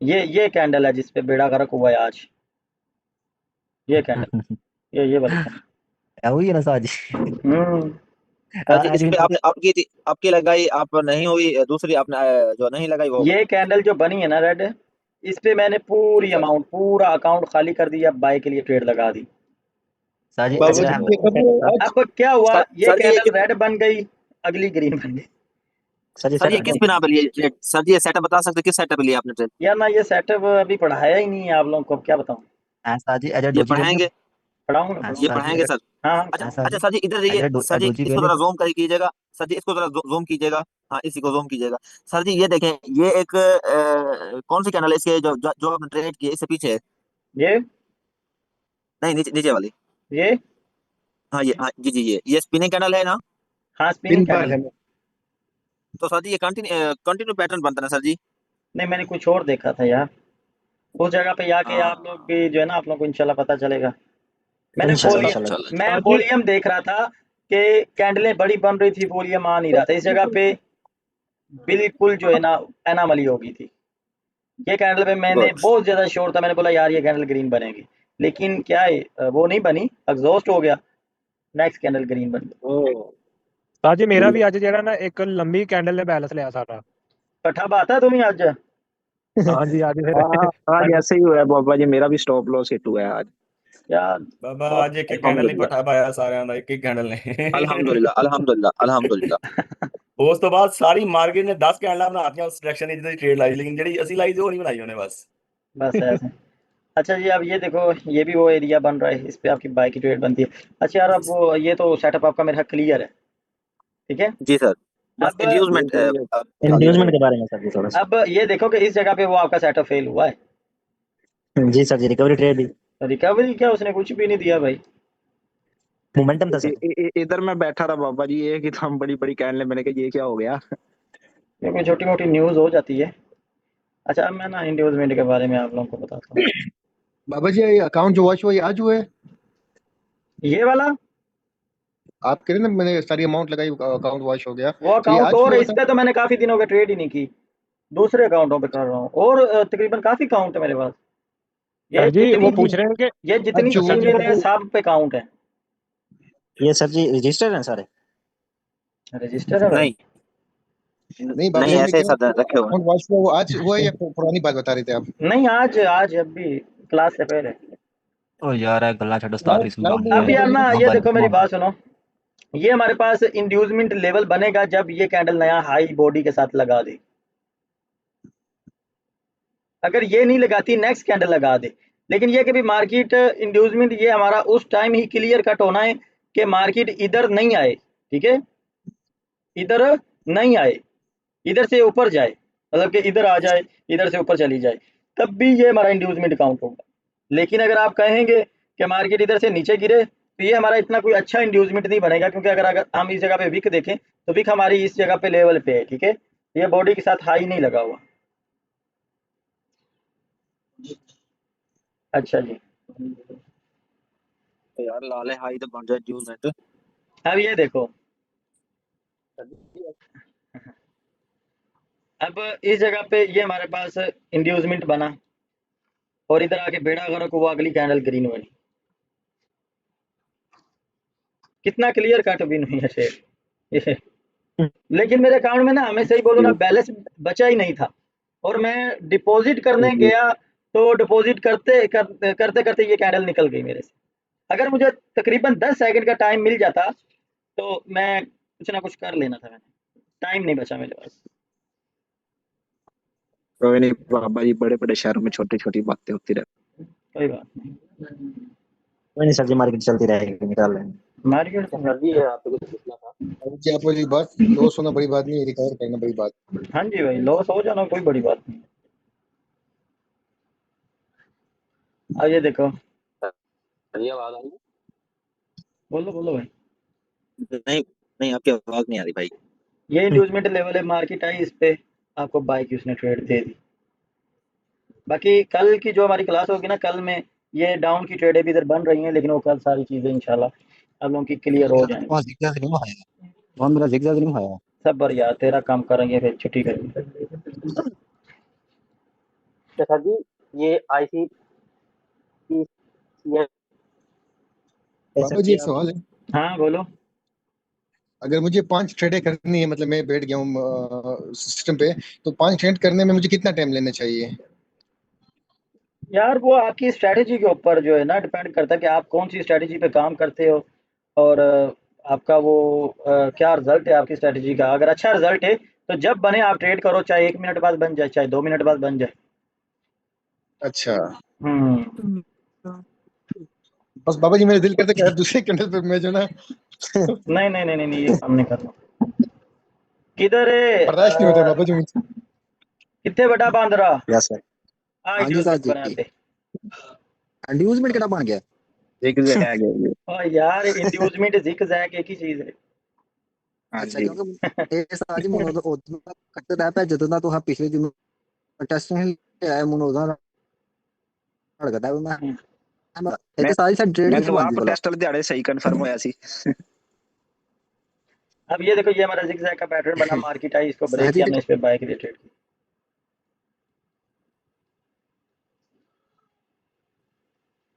ये कैंडल है जिसपे बेड़ा गर्क हुआ है आज, ये कैंडल, ये वाली कैंडल। वही है ना साजी। सर जी इस पे आपने आपकी थी, आपकी लगाई आप नहीं हुई, दूसरी आपने जो नहीं लगाई वो हो गई। ये कैंडल जो बनी है ना रेड, इस पे मैंने पूरी सर अमाउंट, पूरा अकाउंट खाली कर दिया, बाय के लिए ट्रेड लगा दी। साजी बाबा अगर जी हम ये कब आज अब क्या हुआ, ये सर जी ये कैंडल किस रेड बन गई, अगली ग्रीन बन गई। सर जी सर ये सेटअप किस क्या बिना पर लिए ट्रेड? सर जी ये सेटअप बता सकते किस सेटअप पे लिया आपने ट्रेड? यार ना ये सेटअप अभी पढ़ाया ही नहीं है आप लोगों को, अब क्या बताऊं। साजी अजय ये डोजी पढ़ाएंगे, पढ़ाऊंगा ये पढ़ाऊंगा। पढ़ाएंगे सर। हाँ अच्छा पढ़ाऊंगा। अच्छा सर जी इधर रहिए, सर जी डोजी इसको पहले जरा जूम कर कीजिएगा, सर जी इसको जरा जूम कीजिएगा, हाँ इसी को जूम कीजिएगा। सर जी ये देखें, ये एक कौन सी कैनल है इसके जो आपने ट्रेड किए इससे पीछे? ये नहीं नीचे नीचे वाली, ये हाँ ये हाँ जी जी ये स्पिनिंग कैनल है ना। हाँ पिन स्पिनिंग बार कैंडल। है। तो सर जी ये कंटिन्यू पैटर्न बनता है ना सर जी। नहीं मैंने कुछ और देखा था यार, उस जगह पे जाके हाँ आप लोग भी जो है ना, आप लोग को इंशाल्लाह पता चलेगा। मैंने इंशाल्लाह वॉल्यूम, इंशाल्लाह। चलो मैं वॉल्यूम देख रहा था कि कैंडलें बड़ी बन रही थी, वॉल्यूम आ नहीं रहा था। इस जगह पे बिल्कुल जो है ना एनामली हो गई थी। ये कैंडल पे मैंने गुड। बहुत ज्यादा श्योर था, मैंने बोला यार ये कैंडल ग्रीन बनेगी, लेकिन क्या है वो नहीं बनी, एग्जॉस्ट हो गया, नेक्स्ट कैंडल ग्रीन बन गई। ਸਾਜੀ ਮੇਰਾ ਵੀ ਅੱਜ ਜਿਹੜਾ ਨਾ ਇੱਕ ਲੰਮੀ ਕੈਂਡਲ ਨੇ ਬੈਲੈਂਸ ਲਿਆ ਸਾਡਾ। कट्ठा बाता तुम आज। ਹਾਂਜੀ ਅੱਜ ਫਿਰ हाँ आज ऐसे ही हुआ है बाबा जी, मेरा भी स्टॉप लॉस हिट हुआ है आज। यार ਬਾਬਾ बहुत ਅੱਜ ਇੱਕ ਇੱਕ ਕੈਂਡਲ ਹੀ अल्हम्दुलिल्लाह ਪੱਠਾ ਪਾਇਆ ਸਾਰਿਆਂ ਦਾ, ਇੱਕ ਇੱਕ ਕੈਂਡਲ ਨੇ। अल्हम्दुलिल्लाह अल्हम्दुलिल्लाह अल्हम्दुलिल्लाह। ਉਸ ਤੋਂ ਬਾਅਦ ਸਾਰੀ ਮਾਰਕੀਟ ਨੇ 10 ਕੈਂਡਲਾਂ ਬਣਾਤੀਆਂ ਉਸ ਡਾਇਰੈਕਸ਼ਨ ਦੀ ਜਿਹਦੀ ट्रेड लाई, लेकिन ਜਿਹੜੀ ਅਸੀਂ ਲਾਈ ਸੀ ਉਹ ਨਹੀਂ ਬਣਾਈ ਉਹਨੇ बस। बस ऐसे। अच्छा जी अब ये देखो, ये भी वो एरिया बन रहा है, इस पे आपकी बाय की ट्रेड बनती है। अच्छा यार अब वो ये तो सेटअप आपका मेरा क्लियर है, ठीक है। जी सर बस अब इंड्यूसमेंट इंड्यूसमेंट के बारे में सर जी थोड़ा सा। अब ये देखो कि इस जगह पे वो आपका सेटअप फेल हुआ है, जी सर जी रिकवरी ट्रेड भी। रिकवरी क्या, उसने कुछ भी नहीं दिया भाई। मोमेंटम था सर। इधर मैं बैठा था बाबा जी, ये कि हम बड़ी बड़ी कहने, मैंने कहा ये क्या हो गया। ये कोई छोटी मोटी न्यूज़ हो जाती है। अच्छा, अब मैं ना इंड्यूसमेंट के बारे में आप लोगों को बताता हूँ। बाबा जी ये अकाउंट जो वॉश हुआ ये आज हुआ है? ये वाला आप कह रहे ना मैंने सारी अमाउंट लगाई अकाउंट वॉश हो गया, वो तो ये अकाउंट, आज और हुआ इस था? पे तो मैंने काफी दिनों का ट्रेड ही नहीं की, दूसरे अकाउंटों पे कर रहा हूँ, और तकरीबन काफी काउंट है मेरे पास। ये सर जी जितनी वो पूछ रहे हैं कि ये जितनी अच्छा, वो चीजें मेरे हैं सब पे काउंट है। ये सर जी रजिस्टर हैं सारे? रजिस्टर है भाई। नहीं नहीं बाबा नहीं, जी मैं ऐसे कह रहा सब हूँ रखे हुए अकाउंट वॉश हुआ वो आज हुआ है या पुरानी बात बता रहे थे आप? नहीं, आज आज अभी क्लास से पहले। ओ यार गल्ला छड्डो स्टार इसमें लाइव बांध अब दिया यार ना, ये मोबाइल देखो मेरी बात सुनो, ये हमारे पास इंड्यूसमेंट लेवल बनेगा जब ये कैंडल नया हाई बॉडी के साथ लगा दे। अगर ये नहीं लगाती नेक्स्ट कैंडल लगा दे, लेकिन ये कि भी मार्केट इंड्यूसमेंट ये हमारा उस टाइम ही क्लियर कट होना है कि मार्केट इधर नहीं आए, ठीक है, इधर नहीं आए, इधर से ऊपर जाए, मतलब कि इधर आ जाए, इधर से ऊपर चली जाए, तब भी ये हमारा इंड्यूसमेंट काउंट होगा। लेकिन अगर आप कहेंगे कि मार्केट इधर से नीचे गिरे, तो ये हमारा इतना कोई अच्छा इंड्यूसमेंट नहीं बनेगा, क्योंकि अगर अगर हम इस जगह पे विक देखें तो विक हमारी इस जगह पे लेवल पे है, ठीक है, ये बॉडी के साथ हाई नहीं लगा हुआ। अच्छा जी, तो यार लाल है हाई तो बन जाए इंड्यूसमेंट। अब ये देखो, अब इस जगह पे ये हमारे पास इंड्यूसमेंट बना, और इधर आके बेड़ा गर्क को वो अगली कैंडल ग्रीन बनी, कितना क्लियर कट विन हुई है शेयर ये। लेकिन मेरे अकाउंट में ना, हमें सही बोलो ना, बैलेंस बचा ही नहीं था, और मैं डिपॉजिट करने गया तो डिपॉजिट करते करते ये कैंडल निकल गई मेरे से। अगर मुझे तकरीबन 10 सेकंड का टाइम मिल जाता तो मैं कुछ ना कुछ कर लेना था, मैंने टाइम नहीं बचा मेरे पास। कोई नहीं बाबा जी, बड़े बड़े शहरों में छोटी छोटी बातें होती रहती। कोई बात नहीं, कोई नहीं सर जी, मार्केट चलती रहेगी, निकाल लेंगे। मार्केट अच्छा सर जी, ये आपसे कुछ पूछना था। बाबा जी आप वाली बात, लॉस होना बड़ी बात नहीं है, रिकवर करना बड़ी बात। हाँ जी भाई, लॉस हो जाना कोई बड़ी बात नहीं। अब ये देखो, सर जी आवाज आ रही है? बोलो बोलो भाई। नहीं नहीं, आपकी आवाज नहीं आ रही भाई। ये इंड्यूसमेंट लेवल है, मार्केट आई, इस पे आपको बाय की उसने ट्रेड दे दी। बाकी कल की जो हमारी क्लास होगी ना, कल में ये डाउन की ट्रेडें भी इधर बन रही हैं, लेकिन वो कल सारी चीज़ें इंशाल्लाह आप लोगों की क्लियर हो जाएंगी। वहाँ zigzag नहीं आया, वहाँ मेरा zigzag नहीं आया। सब बढ़िया, तेरा काम करेंगे, फिर छुट्टी करेंगे। अच्छा सर जी, ये आईसी बाबा जी एक सवाल है, हाँ बोलो। अगर मुझे 5 ट्रेडें करनी है, मतलब मैं बैठ गया हूँ सिस्टम पे, तो 5 ट्रेड करने में मुझे कितना टाइम लेना चाहिए? यार वो आपकी स्ट्रैटेजी के ऊपर जो है ना डिपेंड करता है कि आप कौन सी स्ट्रैटेजी पे काम करते हो, और आपका वो क्या रिजल्ट है आपकी स्ट्रैटेजी का। अगर अच्छा रिजल्ट है तो जब बने आप ट्रेड करो, चाहे 1 मिनट बाद बन जाए, चाहे 2 मिनट बाद बन जाए। अच्छा, हम्म। बस बाबा जी मेरा दिल करता है कि यार दूसरे कैंडल पे मैं जो ना नहीं नहीं नहीं नहीं नहीं, ये काम नहीं करना। किधर है बर्दाश्त नहीं होता बाबा जी मुझसे। कितने बड़ा बांद्रा यस सर। आ हाँ जी सर जी, बनाते। इंड्यूसमेंट कितना बन गया? और यार इंड्यूसमेंट जिक जैक एक ही चीज है। अच्छा, क्योंकि ये सर जी मुनो तो उतना कट रहा है जितना तो हम पिछले दिन टेस्ट में आया मुनो उधर लगता है मैं ਇਹ ਸਾਰੀ ਸਾਡੀ ਟ੍ਰੇਡ ਮੈਨੂੰ ਕਿੱਥੇ ਆਪ ਬਣਦੀ ਭਲਾ? ਟੈਸਟ ਵਾਲੇ ਦਿਹਾੜੇ ਸਹੀ ਕਨਫਰਮ ਹੋਇਆ ਸੀ। अब ये देखो, ये हमारा जिक जैक का पैटर्न बना, मार्केट आई, इसको ब्रेक सर किया, जी हमने इस पे बाय के लिए ट्रेड की।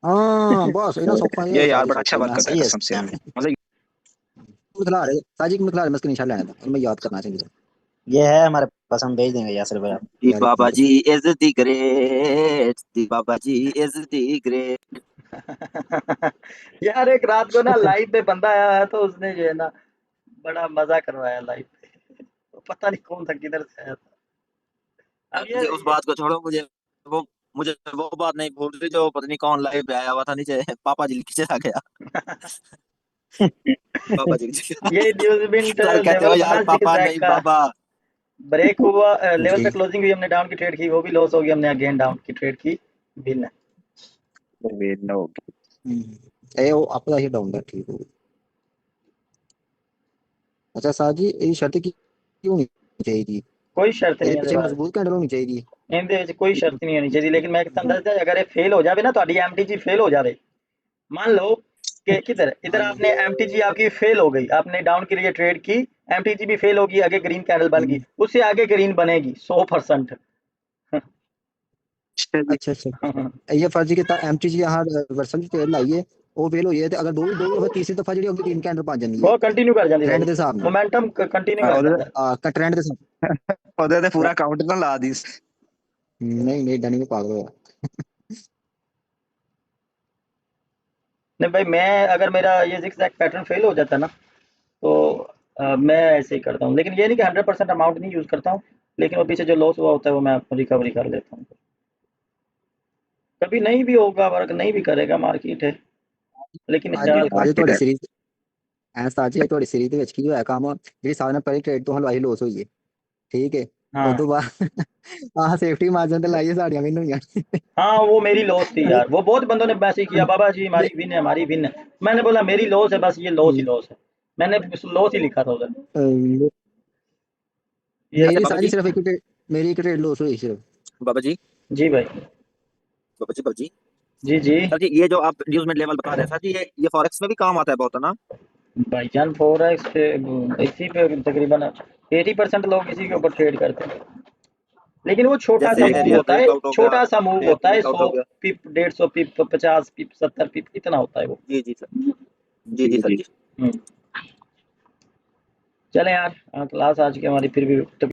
हाँ बस इतना सौखा है ये यार सारी बड़ा अच्छा बात मैं करता सही है है कसम से, मतलब मिथिला रहे साजी की मिथिला मैं स्क्रीनशॉट लेना था, मैं याद करना चाहिए। ये है हमारे पास, हम भेज देंगे यासर भाई दी आप। Baba ji is the great, the Baba ji is the great. यार एक रात को ना लाइव पे बंदा आया है, तो उसने जो है ना बड़ा मजा करवाया लाइव पे। तो पता नहीं कौन था, किधर से आया था। अब मुझे उस बात को छोड़ो, मुझे वो बात नहीं भूल रही जो पता नहीं कौन लाइव पे आया हुआ था नीचे, पापा जी लिख के चला गया। पापा जी ये इंड्यूसमेंट सर कहते हो लेवल यार बना जिग पापा जैक नहीं का, पापा। ब्रेक हुआ, लेवल जी पे क्लोजिंग हुई, हमने डाउन की ट्रेड की, वो भी लॉस हो गई, हमने अगेन डाउन की ट्रेड की, बिन। विन हो गई। ਇਹ ਉਹ ਆਪਦਾ ਹੀ ਡਾਊਨ ਦਾ ਠੀਕ ਹੋ ਅੱਛਾ ਸਾਹ ਜੀ ਇਹ ਸ਼ਰਤ ਕੀ ਹੋਣੀ ਚਾਹੀਦੀ कोई शर्त नहीं ਇਹਦੇ है ਪਿੱਛੇ ਮਜ਼ਬੂਤ ਕੈਂਡਲ ਹੋਣੀ ਚਾਹੀਦੀ ਇਹਦੇ ਵਿੱਚ ਕੋਈ ਸ਼ਰਤ ਨਹੀਂ ਹੋਣੀ ਚਾਹੀਦੀ लेकिन मैं ਤੁਹਾਨੂੰ ਦੱਸਦਾ अगर ये फेल हो जावे ना ਤੁਹਾਡੀ MTG फेल हो जावे मान लो कि किधर इधर आपने MTG आपकी फेल हो गई आपने डाउन के लिए ट्रेड की MTG भी फेल होगी आगे ग्रीन कैंडल बन गई उससे आगे ग्रीन बनेगी 100%। ਅੱਛਾ ਇਹ ਫਰਜ਼ ਕੀਤਾ MTG यहाँ रिवर्सल ਦੀ ਟ੍ਰੇਡ ਲਾਈਏ ਉਹ ਫੇਲ ਹੋਈ ਹੈ ਤੇ ਅਗਰ ਦੋ ਫਿਰ ਤੀਸਰੀ ਦਫਾ ਜਿਹੜੀ ਅਗਲੀ ਗ੍ਰੀਨ ਕੈਂਡਲ ਬਣ ਜਾਂਦੀ ਹੈ ਉਹ ਕੰਟੀਨਿਊ ਕਰ ਜਾਂਦੀ ਹੈ ਟ੍ਰੈਂਡ ਦੇ ਹਿਸਾਬ ਨਾਲ ਮੋਮੈਂਟਮ ਕੰਟੀਨਿਊ ਕਰ ਜਾਂਦਾ ਆ ਟ੍ਰੈਂਡ ਦੇ ਹਿਸਾਬ ਉਹਦੇ ਤੇ ਪੂਰਾ ਕਾਊਂਟ ਨਾ ਲਾ ਦੀ नहीं डनी में पागल होया नहीं भाई मैं अगर मेरा ये जिगजैग पैटर्न फेल हो जाता ना तो मैं ऐसे ही करता हूँ लेकिन ये नहीं कि 100% अमाउंट नहीं यूज करता हूँ लेकिन वो पीछे जो लॉस हुआ होता है वो मैं रिकवरी कर लेता हूँ कभी नहीं भी होगा वर्क नहीं भी करेगा मार्केट है लेकिन ਅੱਜ ਤੁਹਾਡੀ ਸੀਰੀਜ਼ ਐ ਸਾਜੀ ਤੁਹਾਡੀ ਸੀਰੀਜ਼ ਦੇ ਵਿੱਚ ਕੀ ਹੋਇਆ ਕੰਮ ਜਿਹੜੀ ਸਾਰਿਆਂ ਨਾਲ ਪਹਿਲੀ ਟ੍ਰੇਡ ਤੋਂ ਹਲਵਾਈ ਲੋਸ ਹੋਈ ਹੈ ਠੀਕ ਹੈ हाँ ਉਸ ਤੋਂ ਬਾਅਦ ਆਹ ਸੇਫਟੀ ਮਾਰਜਨ ਤੇ ਲਾਈਏ ਸਾਡੀਆਂ ਵੀ ਨਹੀਂ ਹੋਈਆਂ हाँ वो मेरी लॉस थी यार वो बहुत बंदों ने मैसेज किया बाबा जी हमारी विन है मैंने बोला मेरी लॉस है बस ये लॉस ही लॉस है मैंने लॉस ही लिखा था उधर मेरी सारी सिर्फ एक मेरी एक ट्रेड लॉस हुई सिर्फ बाबा जी जी भाई बाबा जी जी जी सर जी ये जो आप न्यूज़मेंट लेवल बता रहे हैं सर जी ये फॉरेक्स में भी काम आता है बहुत है ना भाईजान फॉरेक्स पे इसी पे तकरीबन 80% लोग इसी के ऊपर ट्रेड करते हैं लेकिन वो छोटा सा मूव होता है छोटा सा मूव होता है 100 पिप 150 पिप 50 पिप 70 पिप इतना होता है वो जी सर जी सर जी चले यार क्लास आज की हमारी फिर भी